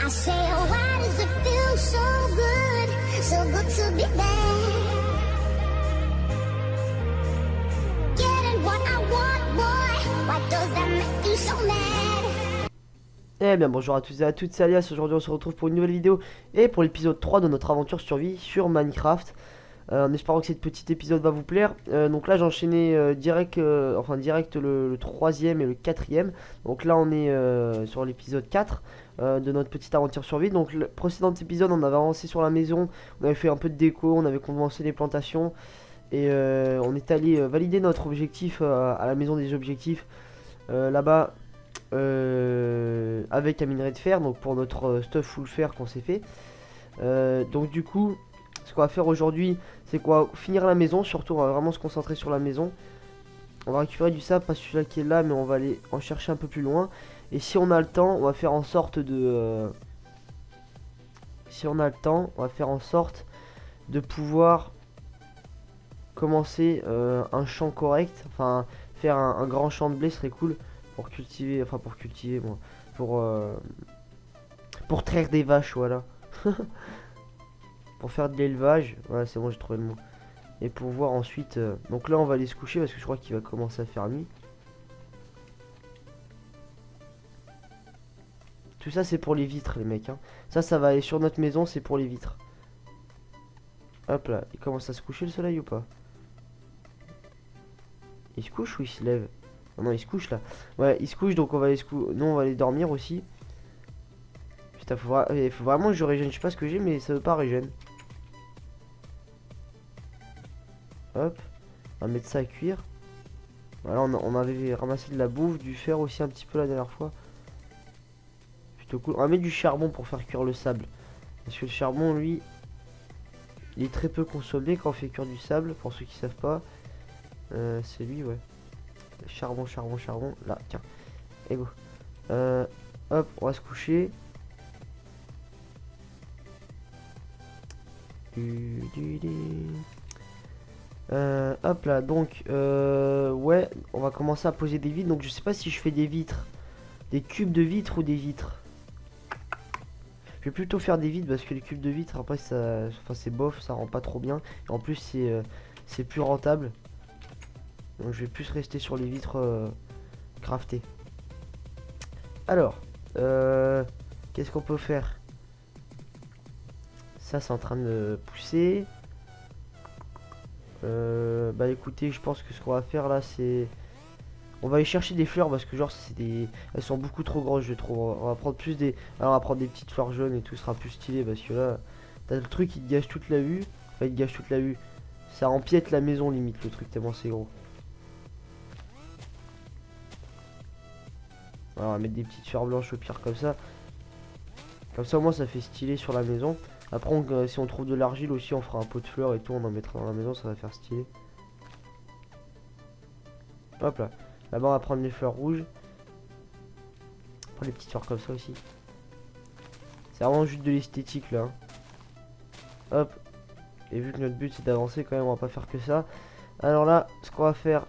I say, oh, why does it feel so good to be there? Getting what I want, boy, why does that make you so mad? Eh bien bonjour à tous et à toutes, c'est Alias. Aujourd'hui on se retrouve pour une nouvelle vidéo et pour l'épisode 3 de notre aventure survie sur Minecraft. En espérant que cet petit épisode va vous plaire. Donc là j'ai enchaîné direct le troisième et le quatrième. Donc là on est sur l'épisode 4 de notre petite aventure survie. Donc le précédent épisode on avait avancé sur la maison, on avait fait un peu de déco, on avait commencé les plantations. Et on est allé valider notre objectif à la maison des objectifs là-bas. Avec un minerai de fer, donc pour notre stuff full fer qu'on s'est fait. Donc du coup ce qu'on va faire aujourd'hui c'est quoi, finir la maison. Surtout on va vraiment se concentrer sur la maison. On va récupérer du sable, pas celui-là qui est là, mais on va aller en chercher un peu plus loin. Et si on a le temps on va faire en sorte de pouvoir commencer un champ correct. Enfin faire un grand champ de blé serait cool pour cultiver, moi, pour traire des vaches, voilà. Pour faire de l'élevage, voilà, c'est bon, j'ai trouvé le mot. Et pour voir ensuite, donc là on va aller se coucher parce que je crois qu'il va commencer à faire nuit. Tout ça c'est pour les vitres les mecs, hein. Ça va aller sur notre maison, c'est pour les vitres. Hop là, il commence à se coucher le soleil ou pas? Il se couche ou il se lève? Oh non, il se couche là. Ouais, il se couche, donc on va aller nous on va aller dormir aussi. Putain, il faut vraiment que je régène. Je sais pas ce que j'ai, mais ça veut pas régène. Hop, on va mettre ça à cuire. Voilà, on avait ramassé de la bouffe, du fer aussi un petit peu la dernière fois. Plutôt cool. On va mettre du charbon pour faire cuire le sable. Parce que le charbon, lui, il est très peu consommé quand on fait cuire du sable. Pour ceux qui savent pas, c'est lui, ouais. Charbon. Là, tiens. Et go. Hop, on va se coucher. Hop là, donc ouais, on va commencer à poser des vitres. Donc je sais pas si je fais des vitres, des cubes de vitres ou des vitres. Je vais plutôt faire des vitres parce que les cubes de vitres après ça, enfin c'est bof, ça rend pas trop bien. Et en plus c'est plus rentable. Donc je vais plus rester sur les vitres craftées. Alors qu'est-ce qu'on peut faire? Ça c'est en train de pousser. Bah écoutez, je pense que ce qu'on va faire là c'est on va aller chercher des fleurs parce que genre elles sont beaucoup trop grosses je trouve. On va prendre plus des, alors on va prendre des petites fleurs jaunes et tout, ce sera plus stylé parce que là t'as le truc qui te gâche toute la vue. Enfin il te gâche toute la vue, ça empiète la maison limite le truc tellement c'est gros. Alors on va mettre des petites fleurs blanches au pire comme ça au moins ça fait stylé sur la maison. Après si on trouve de l'argile aussi on fera un pot de fleurs et tout, on en mettra dans la maison, ça va faire stylé. Hop là, là-bas on va prendre les fleurs rouges. On prend les petites fleurs comme ça aussi. C'est vraiment juste de l'esthétique là, hein. Hop. Et vu que notre but c'est d'avancer quand même, on va pas faire que ça. Alors là, ce qu'on va faire...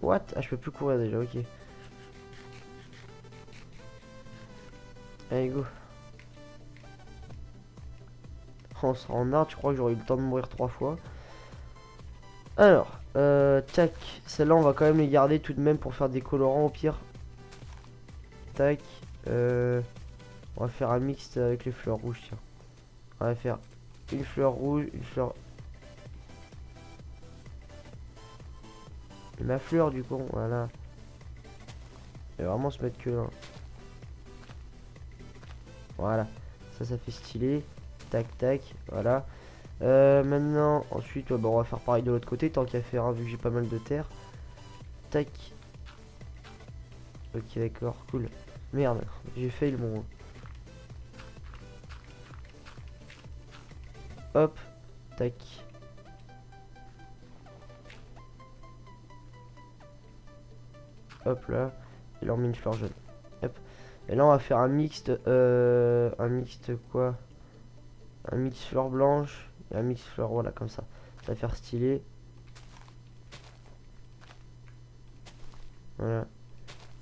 What? Ah je peux plus courir déjà, ok. Allez go. On sera en arbre, je crois que j'aurais eu le temps de mourir 3 fois. Alors, tac, celle-là on va quand même les garder tout de même pour faire des colorants au pire. Tac, on va faire un mix avec les fleurs rouges, tiens. On va faire une fleur rouge, une fleur... Et ma fleur du coup, voilà. Et vraiment se mettre que là. Voilà, ça fait stylé. Tac tac, voilà. Maintenant, ensuite, bah, on va faire pareil de l'autre côté, tant qu'à faire, hein, vu que j'ai pas mal de terre. Tac. Ok, d'accord, cool. Merde, j'ai fail mon... Hop, tac. Hop là. Et là on met une fleur jaune. Hop. Et là on va faire un mixte. Un mixte quoi? Un mix fleur blanche. Et un mix fleur, voilà, comme ça. Ça va faire stylé. Voilà.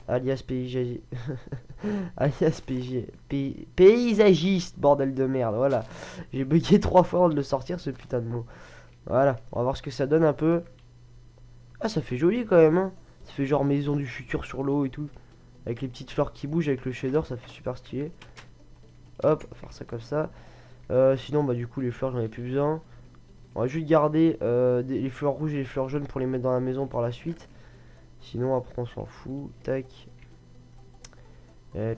alias paysagiste. Alias paysagiste, bordel de merde, voilà. J'ai bugué 3 fois avant de le sortir, ce putain de mot. Voilà, on va voir ce que ça donne un peu. Ah, ça fait joli quand même, hein. Ça fait genre maison du futur sur l'eau et tout. Avec les petites fleurs qui bougent, avec le shader, ça fait super stylé. Hop, on va faire ça comme ça. Sinon, bah du coup, les fleurs, j'en ai plus besoin. On va juste garder les fleurs rouges et les fleurs jaunes pour les mettre dans la maison par la suite. Sinon, après, on s'en fout. Tac. On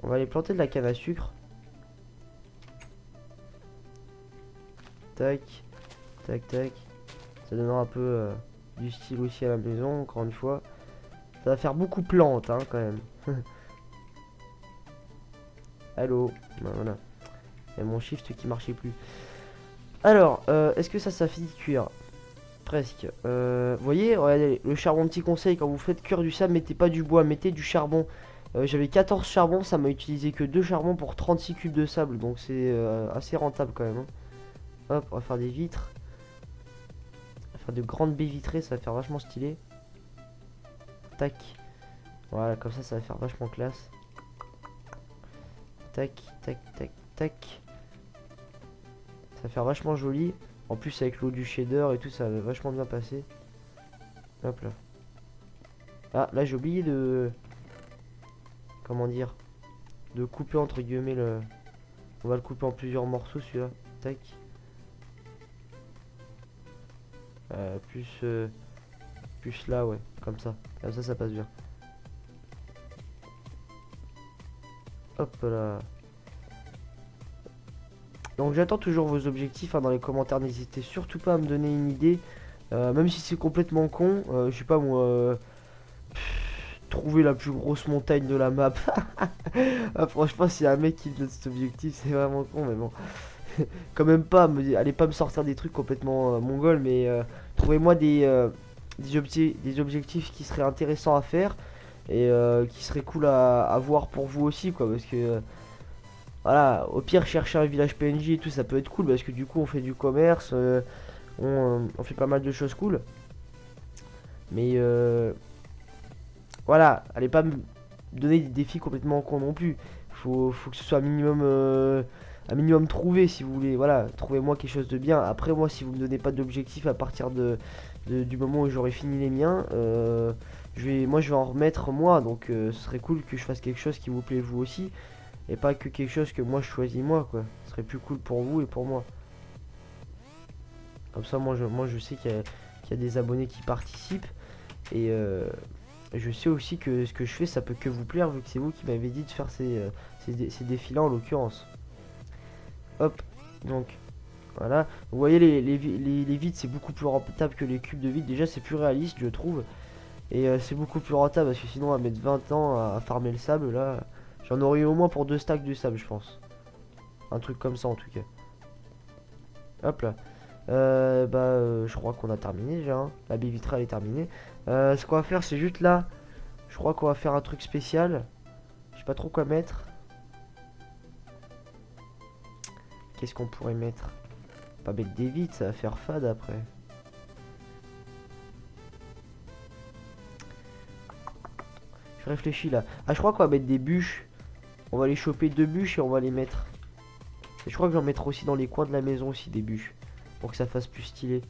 va aller planter de la canne à sucre. Tac. Tac, tac. Ça donnera un peu du style aussi à la maison, encore une fois. Ça va faire beaucoup plantes, hein, quand même. Allô. Ben, voilà. Il y a mon shift qui marchait plus. Alors, est-ce que ça finit de cuire? Presque. Vous voyez, regardez, le charbon, petit conseil, quand vous faites cuire du sable, mettez pas du bois, mettez du charbon. J'avais 14 charbons, ça m'a utilisé que 2 charbons pour 36 cubes de sable, donc c'est assez rentable quand même, hein. Hop, on va faire des vitres. On va faire de grandes baies vitrées, ça va faire vachement stylé. Tac. Voilà, comme ça va faire vachement classe. Tac, tac, tac, tac. Ça va faire vachement joli. En plus avec l'eau du shader et tout, ça va vachement bien passer. Hop là. Ah, là j'ai oublié de... Comment dire? De couper entre guillemets le... On va le couper en plusieurs morceaux celui-là. Tac. Plus là, ouais. Comme ça. Comme ça passe bien. Hop là. Donc j'attends toujours vos objectifs, hein, dans les commentaires. N'hésitez surtout pas à me donner une idée. Même si c'est complètement con. Je sais pas moi... trouver la plus grosse montagne de la map. Ah, franchement, s'il y a un mec qui me donne cet objectif, c'est vraiment con, mais bon. Quand même pas, allez pas me sortir des trucs complètement mongols, mais trouvez-moi des objectifs qui seraient intéressants à faire et qui seraient cool à voir pour vous aussi, quoi, parce que voilà, au pire, chercher un village PNJ et tout, ça peut être cool, parce que du coup, on fait du commerce, on fait pas mal de choses cool, mais voilà, allez pas me donner des défis complètement cons non plus. Faut que ce soit un minimum trouvé si vous voulez. Voilà, trouvez-moi quelque chose de bien. Après, moi, si vous me donnez pas d'objectif à partir du moment où j'aurai fini les miens, moi, je vais en remettre moi. Donc, ce serait cool que je fasse quelque chose qui vous plaît vous aussi. Et pas que quelque chose que moi, je choisis moi, quoi. Ce serait plus cool pour vous et pour moi. Comme ça, moi, je sais qu'il y a des abonnés qui participent. Et je sais aussi que ce que je fais, ça peut que vous plaire, vu que c'est vous qui m'avez dit de faire ces défis-là, en l'occurrence. Hop, donc, voilà. Vous voyez, les vides, c'est beaucoup plus rentable que les cubes de vide. Déjà, c'est plus réaliste, je trouve. Et c'est beaucoup plus rentable, parce que sinon, on va mettre 20 ans à farmer le sable, là. J'en aurais eu au moins pour 2 stacks de sable, je pense. Un truc comme ça, en tout cas. Hop là. Je crois qu'on a terminé déjà, hein. La baie vitrale est terminée. Ce qu'on va faire, c'est juste là. Je crois qu'on va faire un truc spécial. Je sais pas trop quoi mettre. Qu'est-ce qu'on pourrait mettre? Pas mettre des vitres, ça va faire fade après. Je réfléchis là. Ah, je crois qu'on va mettre des bûches. On va aller choper 2 bûches et on va les mettre. Et je crois que j'en mettrai aussi dans les coins de la maison aussi des bûches. Pour que ça fasse plus stylé.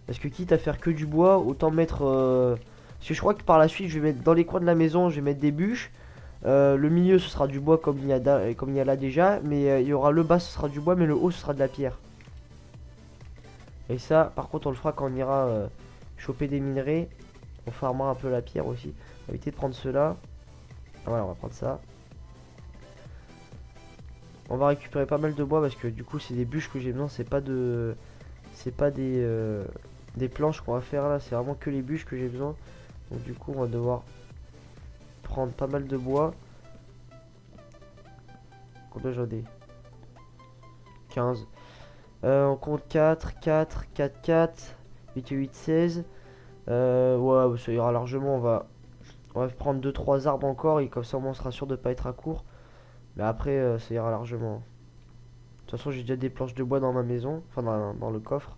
Parce que quitte à faire que du bois, autant mettre... Parce que je crois que par la suite, je vais mettre dans les coins de la maison, je vais mettre des bûches. Le milieu, ce sera du bois comme il y a là déjà. Mais il y aura le bas, ce sera du bois, mais le haut, ce sera de la pierre. Et ça, par contre, on le fera quand on ira choper des minerais. On farmera un peu la pierre aussi. On va éviter de prendre ceux-là. Ah, voilà, on va prendre ça. On va récupérer pas mal de bois parce que du coup, c'est des bûches que j'ai besoin. C'est pas des planches qu'on va faire là. C'est vraiment que les bûches que j'ai besoin. Donc du coup, on va devoir prendre pas mal de bois. Combien j'en ai? 15. On compte 4, 4, 4, 4, 8 et 8, 16. Ouais, ça ira largement. On va prendre 2-3 arbres encore. Et comme ça, on sera sûr de pas être à court. Mais après, ça ira largement. De toute façon, j'ai déjà des planches de bois dans ma maison. Enfin, dans le coffre.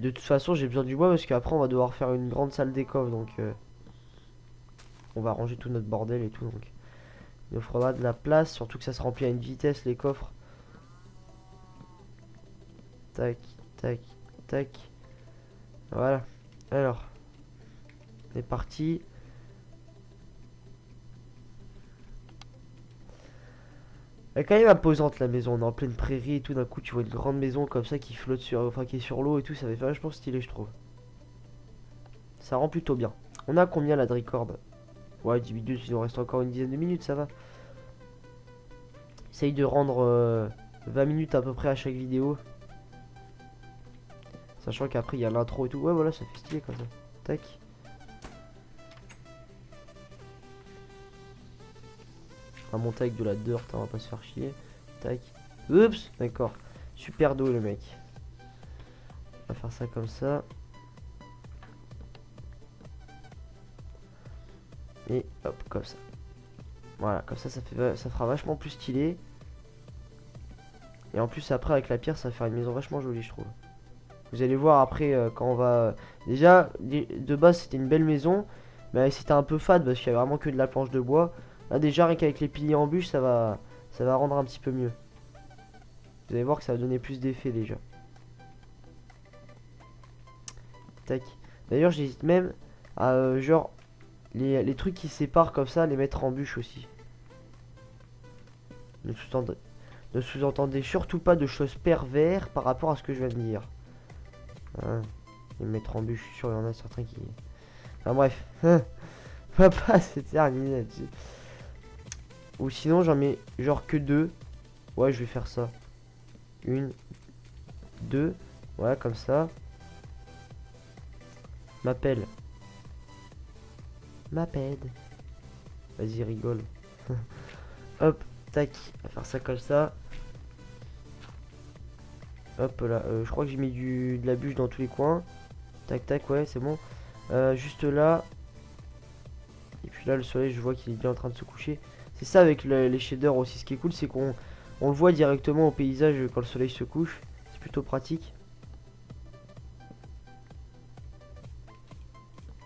De toute façon, j'ai besoin du bois parce qu'après, on va devoir faire une grande salle des coffres. Donc, on va ranger tout notre bordel et tout. Donc, il nous faudra de la place. Surtout que ça se remplit à une vitesse, les coffres. Tac, tac, tac. Voilà. Alors, on est parti. Elle est quand même imposante la maison, on est en pleine prairie et tout, d'un coup tu vois une grande maison comme ça qui flotte sur, enfin qui est sur l'eau et tout, ça fait vachement stylé je trouve. Ça rend plutôt bien. On a combien la Dricord? Ouais 10 minutes, il nous reste encore une dizaine de minutes, ça va. Essaye de rendre 20 minutes à peu près à chaque vidéo. Sachant qu'après il y a l'intro et tout, ouais voilà ça fait stylé comme ça. Tac. On va monter avec de la dirt, on va pas se faire chier. Tac. Oups, d'accord. Super dos le mec. On va faire ça comme ça. Et hop, comme ça. Voilà, comme ça, ça fera vachement plus stylé. Et en plus après avec la pierre, ça va faire une maison vachement jolie je trouve. Vous allez voir après quand on va... Déjà, de base c'était une belle maison. Mais c'était un peu fade parce qu'il y avait vraiment que de la planche de bois. Là déjà rien qu'avec les piliers en bûche ça va rendre un petit peu mieux. Vous allez voir que ça va donner plus d'effet déjà. Tac. D'ailleurs j'hésite même à genre les trucs qui séparent comme ça les mettre en bûche aussi. Ne sous-entendez surtout pas de choses pervers par rapport à ce que je viens de dire. Hein, les mettre en bûche, je suis sûr il y en a certains qui... Enfin bref. On va pas s'éterniser là-dessus. Ou sinon j'en mets genre que deux. Ouais je vais faire ça. Une, deux. Voilà comme ça. M'appelle. M'appelle. Vas-y rigole. Hop, tac. On va faire ça comme ça. Hop là. Je crois que j'ai mis de la bûche dans tous les coins. Tac tac ouais c'est bon. Juste là. Et puis là le soleil je vois qu'il est bien en train de se coucher. C'est ça avec les shaders aussi, ce qui est cool c'est qu'on le voit directement au paysage quand le soleil se couche. C'est plutôt pratique.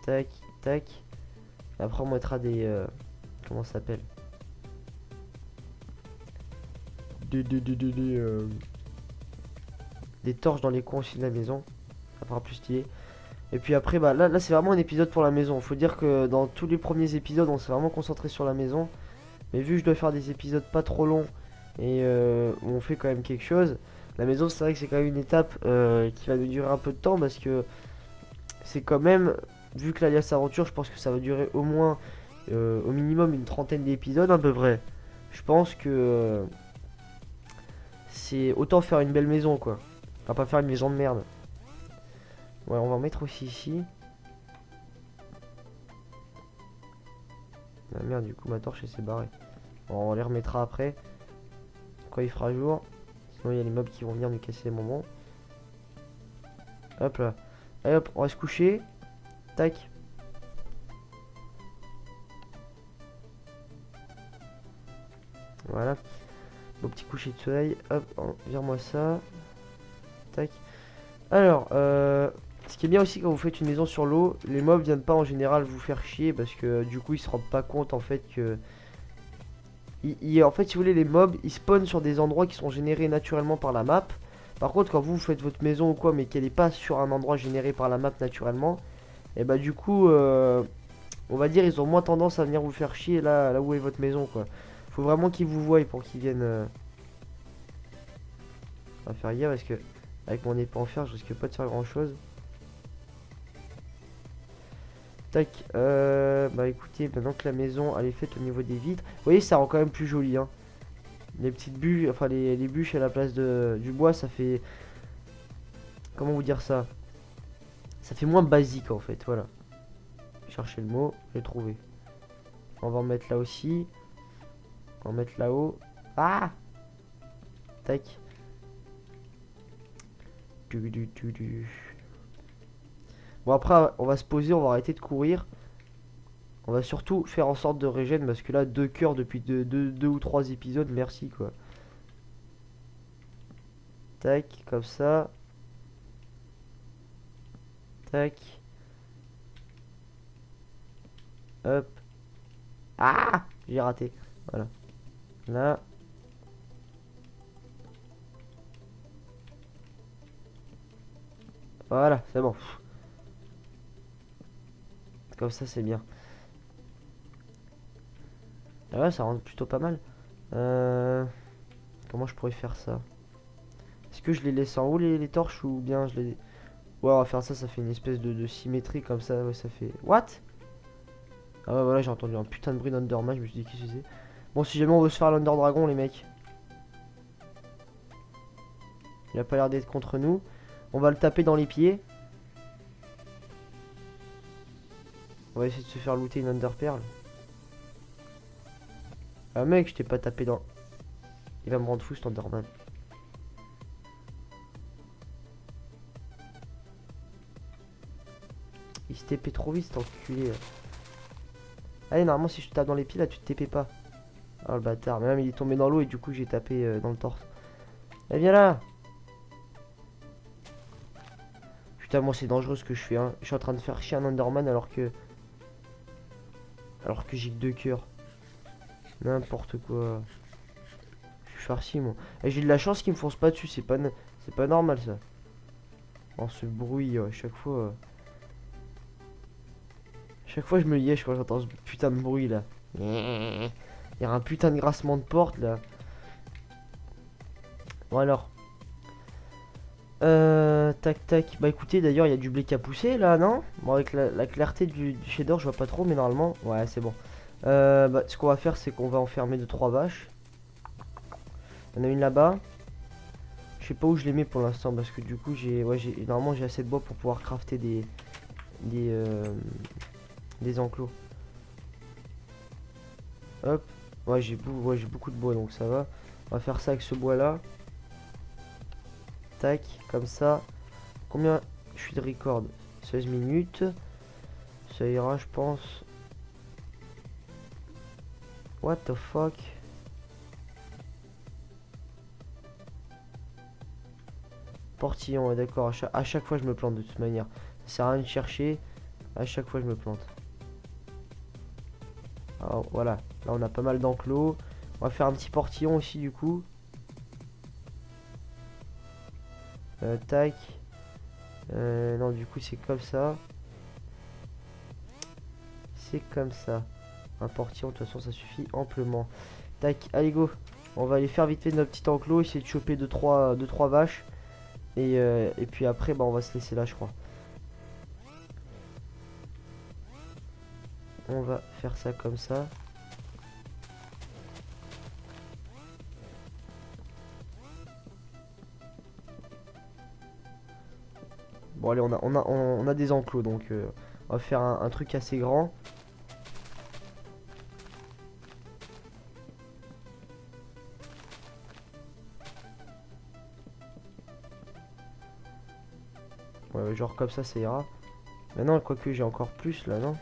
Tac, tac. Et après on mettra des... comment ça s'appelle? Des torches dans les coins aussi de la maison. Ça fera plus stylé. Et puis après, bah là c'est vraiment un épisode pour la maison. Faut dire que dans tous les premiers épisodes on s'est vraiment concentré sur la maison. Mais vu que je dois faire des épisodes pas trop longs et où on fait quand même quelque chose, la maison c'est vrai que c'est quand même une étape qui va nous durer un peu de temps parce que c'est quand même, vu que l'Alias Aventure, je pense que ça va durer au moins, au minimum une trentaine d'épisodes à peu près. Je pense que c'est autant faire une belle maison quoi. On va pas faire une maison de merde. Ouais, on va en mettre aussi ici. Ah merde, du coup ma torche elle s'est barrée. Bon, on les remettra après. Quand il fera jour. Sinon il y a les mobs qui vont venir nous casser les moments. Hop là. Allez hop, on va se coucher. Tac. Voilà. Beau petit coucher de soleil. Hop, vire-moi ça. Tac. Alors, ce qui est bien aussi quand vous faites une maison sur l'eau, les mobs viennent pas en général vous faire chier parce que du coup ils se rendent pas compte en fait que... en fait si vous voulez les mobs ils spawnent sur des endroits qui sont générés naturellement par la map. Par contre quand vous faites votre maison ou quoi mais qu'elle est pas sur un endroit généré par la map naturellement, et bah du coup on va dire ils ont moins tendance à venir vous faire chier là où est votre maison quoi. Faut vraiment qu'ils vous voient pour qu'ils viennent... On va faire gaffe parce que avec mon épée en fer je risque pas de faire grand chose. Tac, bah écoutez, maintenant que la maison elle est faite au niveau des vitres, vous voyez ça rend quand même plus joli hein. Les petites bûches, enfin les bûches à la place du bois ça fait... Comment vous dire ça? Ça fait moins basique en fait, voilà. Chercher le mot, je l'ai trouvé. On va en mettre là aussi. On va en mettre là-haut. Ah! Tac. Bon après on va se poser, on va arrêter de courir. On va surtout faire en sorte de régène parce que là 2 cœurs depuis 2 ou 3 épisodes, merci quoi. Tac, comme ça. Tac. Hop. Ah, j'ai raté. Voilà. Là. Voilà, c'est bon. Comme ça, c'est bien. Ah ouais, ça rentre plutôt pas mal. Comment je pourrais faire ça? Est-ce que je les laisse en haut les torches ou bien je les... Ouais, on va faire ça, ça fait une espèce de symétrie comme ça. Ouais, ça fait... What? Ah ouais, voilà, j'ai entendu un putain de bruit d'Underman, je me suis dit qu'est-ce que c'est. Bon, si jamais on veut se faire l'Under Dragon, les mecs. Il a pas l'air d'être contre nous. On va le taper dans les pieds. On va essayer de se faire looter une Under Pearl. Ah mec, je t'ai pas tapé dans... Il va me rendre fou cet Enderman. Il se TP trop vite cet enculé. Allez, normalement si je te tape dans les pieds là, tu te TP pas. Oh le bâtard, mais même il est tombé dans l'eau et du coup j'ai tapé dans le torse. Eh viens là. Putain, moi c'est dangereux ce que je fais hein. Je suis en train de faire chier un Enderman alors que j'ai que 2 cœurs. N'importe quoi. Je suis farci moi. Et j'ai de la chance qu'ils me foncent pas dessus, c'est pas normal ça. Oh ce bruit chaque fois. Chaque fois je me liège quand j'entends ce putain de bruit là. Il y a un putain de grincement de porte là. Bon alors. Tac tac. Bah écoutez d'ailleurs il y a du blé qui a poussé là non? Bon avec la clarté du shader je vois pas trop mais normalement. Ouais c'est bon. Bah, ce qu'on va faire c'est qu'on va enfermer 2-3 vaches. Il y en a une là-bas. Je sais pas où je les mets pour l'instant parce que du coup normalement j'ai assez de bois pour pouvoir crafter des enclos. Hop. Ouais j'ai beaucoup de bois donc ça va. On va faire ça avec ce bois là. Tac, comme ça. Combien je suis de record? 16 minutes. Ça ira je pense. What the fuck? Portillon, ouais, d'accord. À chaque fois je me plante de toute manière. Ça sert à rien de chercher. À chaque fois je me plante. Alors voilà. Là on a pas mal d'enclos. On va faire un petit portillon aussi du coup. Tac. Non du coup c'est comme ça. C'est comme ça. Un portillon de toute façon ça suffit amplement. Tac, allez go. On va aller faire vite fait notre petit enclos. Essayer de choper 2-3 vaches. Et puis après bah on va se laisser là je crois. On va faire ça comme ça. Bon allez on a des enclos donc on va faire un truc assez grand. Ouais, genre comme ça ira. Maintenant quoique j'ai encore plus là non?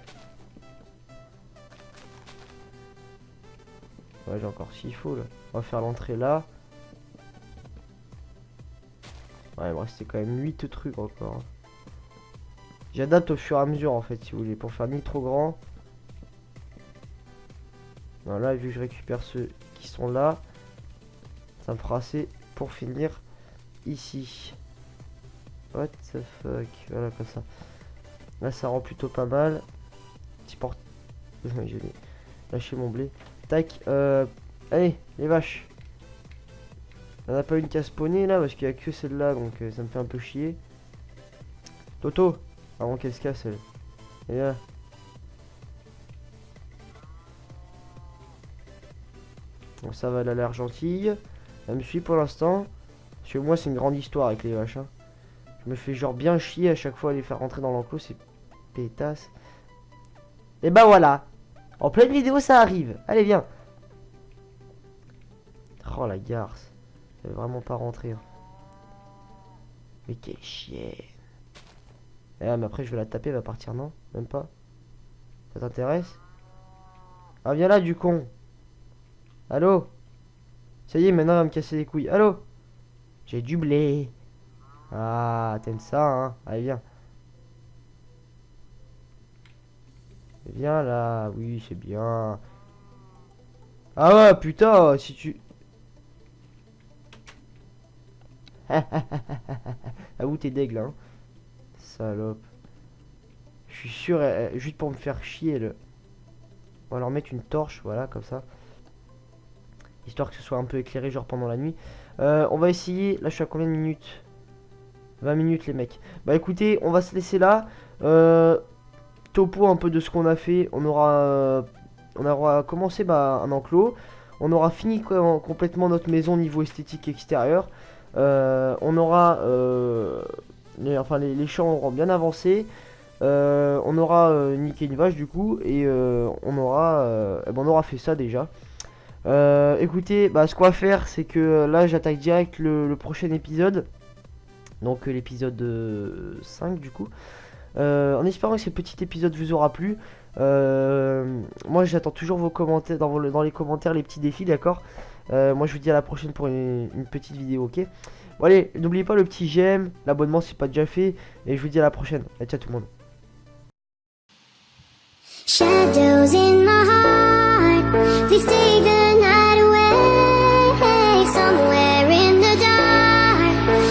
Ouais j'ai encore s'il faut là. On va faire l'entrée là. Ouais il me restait quand même 8 trucs encore. J'adapte au fur et à mesure en fait si vous voulez. Pour faire ni trop grand. Voilà vu que je récupère ceux qui sont là. Ça me fera assez pour finir ici. What the fuck. Voilà comme ça. Là ça rend plutôt pas mal. Petit porte. J'ai lâché mon blé. Tac. Allez les vaches. On a pas une qui a spawné là parce qu'il y a que celle-là donc ça me fait un peu chier. Toto. Avant qu'elle se casse elle. Et là. Bon ça va, elle a l'air gentille. Elle me suit pour l'instant. Parce que moi c'est une grande histoire avec les vaches hein. Je me fais genre bien chier à chaque fois à les faire rentrer dans l'enclos, c'est pétasse. Et bah voilà. En pleine vidéo ça arrive. Allez viens. Oh la garce. Elle veut vraiment pas rentrer. Hein. Mais quel chien. Eh mais après je vais la taper, elle va partir non? Même pas. Ça t'intéresse? Ah viens là du con. Allô? Ça y est maintenant elle va me casser les couilles. Allô? J'ai du blé. Ah t'aimes ça hein? Allez viens. Viens là, oui, c'est bien. Ah ouais, putain, si tu... Ah où t'es deg là, hein. Salope. Je suis sûr, juste pour me faire chier, le... On va leur mettre une torche, voilà, comme ça. Histoire que ce soit un peu éclairé, genre pendant la nuit. On va essayer, là je suis à combien de minutes? 20 minutes les mecs. Bah écoutez, on va se laisser là. Topo un peu de ce qu'on a fait. On aura commencé un enclos. On aura fini complètement notre maison niveau esthétique extérieur. On aura les champs auront bien avancé. On aura niqué une vache du coup et on aura fait ça déjà. Écoutez, bah, ce qu'on va faire c'est que là j'attaque direct le prochain épisode. Donc l'épisode 5 du coup. En espérant que ce petit épisode vous aura plu. Moi j'attends toujours vos commentaires dans les commentaires, les petits défis, d'accord. Moi je vous dis à la prochaine pour une petite vidéo, ok. Bon allez, n'oubliez pas le petit j'aime, l'abonnement si c'est pas déjà fait. Et je vous dis à la prochaine. Allez, ciao tout le monde. Shadows in my heart, please take